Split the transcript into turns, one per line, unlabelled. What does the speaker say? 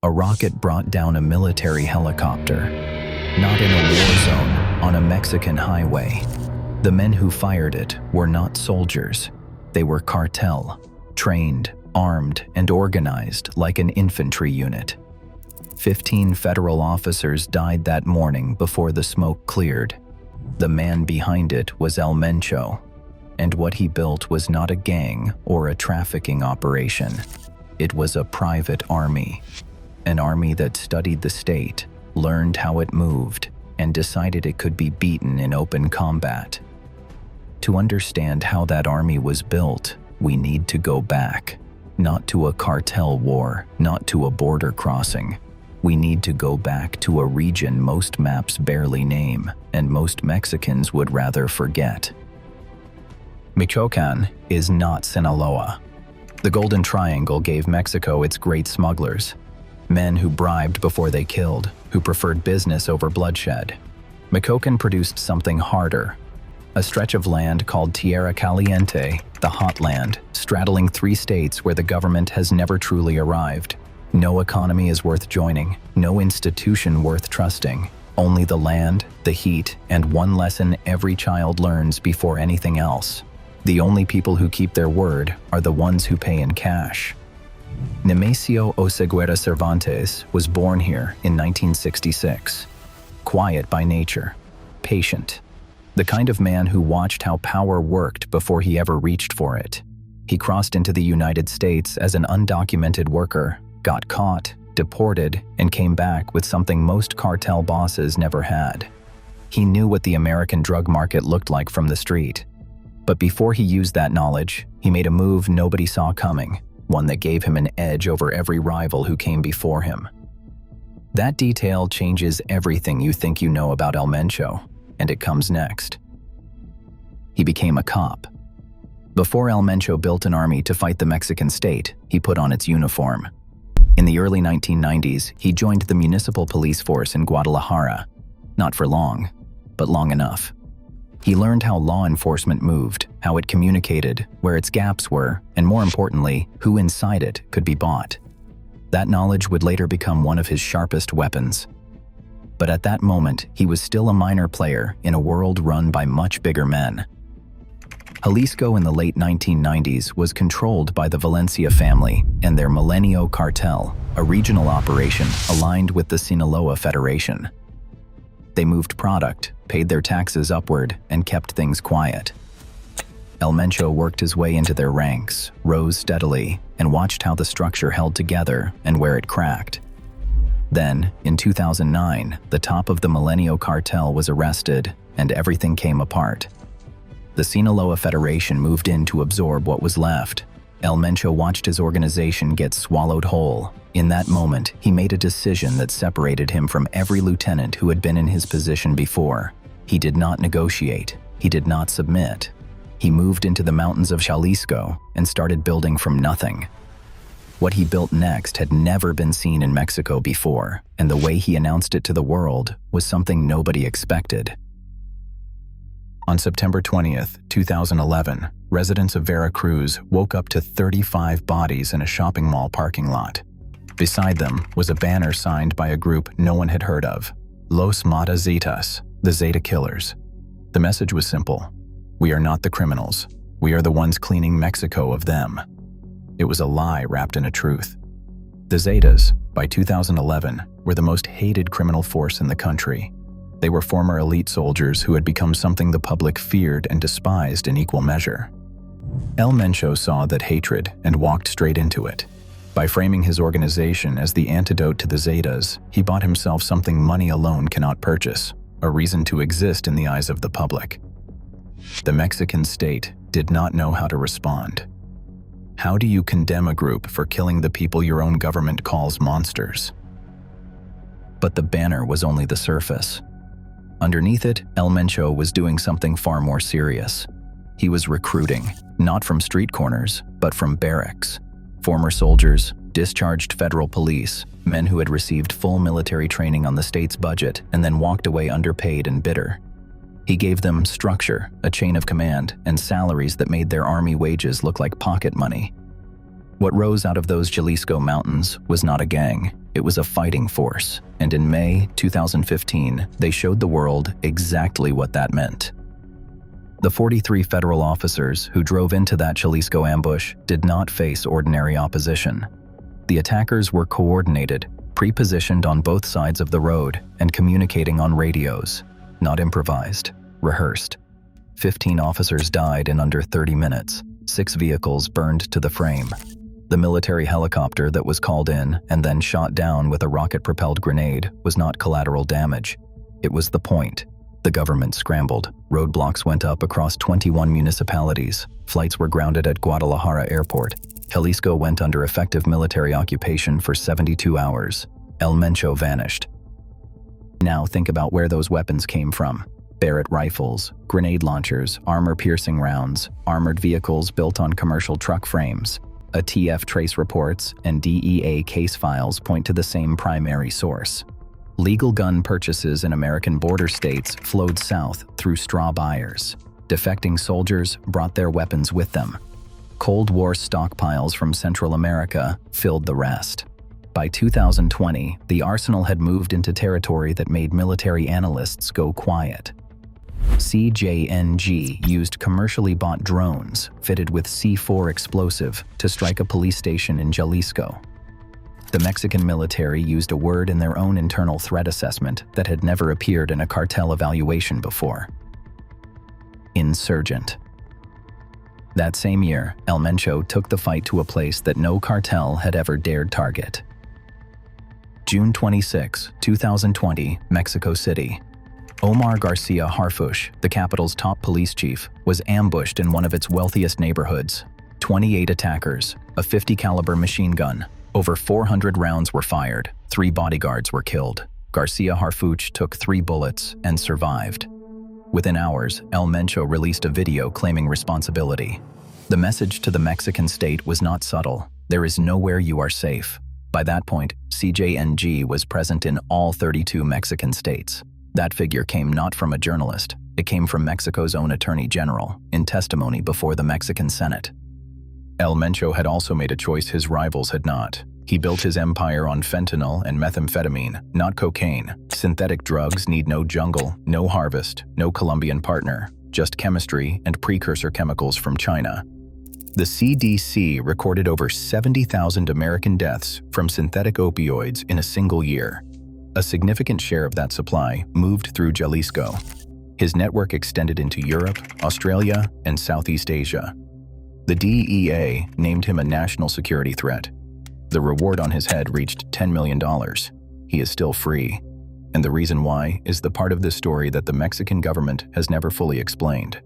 A rocket brought down a military helicopter. Not in a war zone, on a Mexican highway. The men who fired it were not soldiers. They were cartel, trained, armed, and organized like an infantry unit. 15 federal officers died that morning before the smoke cleared. The man behind it was Mencho, and what he built was not a gang or a trafficking operation. It was a private army. An army that studied the state, learned how it moved, and decided it could be beaten in open combat. To understand how that army was built, we need to go back. Not to a cartel war, not to a border crossing. We need to go back to a region most maps barely name, and most Mexicans would rather forget. Michoacán is not Sinaloa. The Golden Triangle gave Mexico its great smugglers. Men who bribed before they killed, who preferred business over bloodshed. Michoacán produced something harder. A stretch of land called Tierra Caliente, the hot land, straddling 3 states where the government has never truly arrived. No economy is worth joining, no institution worth trusting. Only the land, the heat, and one lesson every child learns before anything else. The only people who keep their word are the ones who pay in cash. Nemesio Oseguera Cervantes was born here in 1966. Quiet by nature, patient. The kind of man who watched how power worked before he ever reached for it. He crossed into the United States as an undocumented worker, got caught, deported, and came back with something most cartel bosses never had. He knew what the American drug market looked like from the street. But before he used that knowledge, he made a move nobody saw coming, one that gave him an edge over every rival who came before him. That detail changes everything you think you know about Mencho, and it comes next. He became a cop. Before Mencho built an army to fight the Mexican state, he put on its uniform. In the early 1990s, he joined the municipal police force in Guadalajara. Not for long, but long enough. He learned how law enforcement moved, how it communicated, where its gaps were, and more importantly, who inside it could be bought. That knowledge would later become one of his sharpest weapons. But at that moment, he was still a minor player in a world run by much bigger men. Jalisco in the late 1990s was controlled by the Valencia family and their Milenio cartel, a regional operation aligned with the Sinaloa Federation. They moved product, paid their taxes upward, and kept things quiet. Mencho worked his way into their ranks, rose steadily, and watched how the structure held together and where it cracked. Then, in 2009, the top of the Milenio cartel was arrested, and everything came apart. The Sinaloa Federation moved in to absorb what was left. Mencho watched his organization get swallowed whole. In that moment, he made a decision that separated him from every lieutenant who had been in his position before. He did not negotiate. He did not submit. He moved into the mountains of Jalisco and started building from nothing. What he built next had never been seen in Mexico before, and the way he announced it to the world was something nobody expected. On September 20th, 2011, residents of Veracruz woke up to 35 bodies in a shopping mall parking lot. Beside them was a banner signed by a group no one had heard of, Los Mata Zetas, the Zeta Killers. The message was simple. We are not the criminals. We are the ones cleaning Mexico of them. It was a lie wrapped in a truth. The Zetas, by 2011, were the most hated criminal force in the country. They were former elite soldiers who had become something the public feared and despised in equal measure. Mencho saw that hatred and walked straight into it. By framing his organization as the antidote to the Zetas, he bought himself something money alone cannot purchase, a reason to exist in the eyes of the public. The Mexican state did not know how to respond. How do you condemn a group for killing the people your own government calls monsters? But the banner was only the surface. Underneath it, Mencho was doing something far more serious. He was recruiting, not from street corners, but from barracks. Former soldiers, discharged federal police, men who had received full military training on the state's budget and then walked away underpaid and bitter. He gave them structure, a chain of command, and salaries that made their army wages look like pocket money. What rose out of those Jalisco mountains was not a gang. It was a fighting force, and in May 2015, they showed the world exactly what that meant. The 43 federal officers who drove into that Jalisco ambush did not face ordinary opposition. The attackers were coordinated, pre-positioned on both sides of the road, and communicating on radios, not improvised, rehearsed. 15 officers died in under 30 minutes. 6 vehicles burned to the frame. The military helicopter that was called in and then shot down with a rocket-propelled grenade was not collateral damage. It was the point. The government scrambled. Roadblocks went up across 21 municipalities. Flights were grounded at Guadalajara Airport. Jalisco went under effective military occupation for 72 hours. El Mencho vanished. Now think about where those weapons came from. Barrett rifles, grenade launchers, armor-piercing rounds, armored vehicles built on commercial truck frames. ATF trace reports and DEA case files point to the same primary source. Legal gun purchases in American border states flowed south through straw buyers. Defecting soldiers brought their weapons with them. Cold War stockpiles from Central America filled the rest. By 2020, the arsenal had moved into territory that made military analysts go quiet. CJNG used commercially bought drones fitted with C4 explosive to strike a police station in Jalisco. The Mexican military used a word in their own internal threat assessment that had never appeared in a cartel evaluation before: insurgent. That same year, El Mencho took the fight to a place that no cartel had ever dared target. June 26, 2020, Mexico City. Omar Garcia Harfuch, the capital's top police chief, was ambushed in one of its wealthiest neighborhoods. 28 attackers, a .50 caliber machine gun. Over 400 rounds were fired. 3 bodyguards were killed. Garcia Harfuch took 3 bullets and survived. Within hours, El Mencho released a video claiming responsibility. The message to the Mexican state was not subtle. There is nowhere you are safe. By that point, CJNG was present in all 32 Mexican states. That figure came not from a journalist. It came from Mexico's own attorney general, in testimony before the Mexican Senate. El Mencho had also made a choice his rivals had not. He built his empire on fentanyl and methamphetamine, not cocaine. Synthetic drugs need no jungle, no harvest, no Colombian partner, just chemistry and precursor chemicals from China. The CDC recorded over 70,000 American deaths from synthetic opioids in a single year. A significant share of that supply moved through Jalisco. His network extended into Europe, Australia, and Southeast Asia. The DEA named him a national security threat. The reward on his head reached $10 million. He is still free. And the reason why is the part of this story that the Mexican government has never fully explained.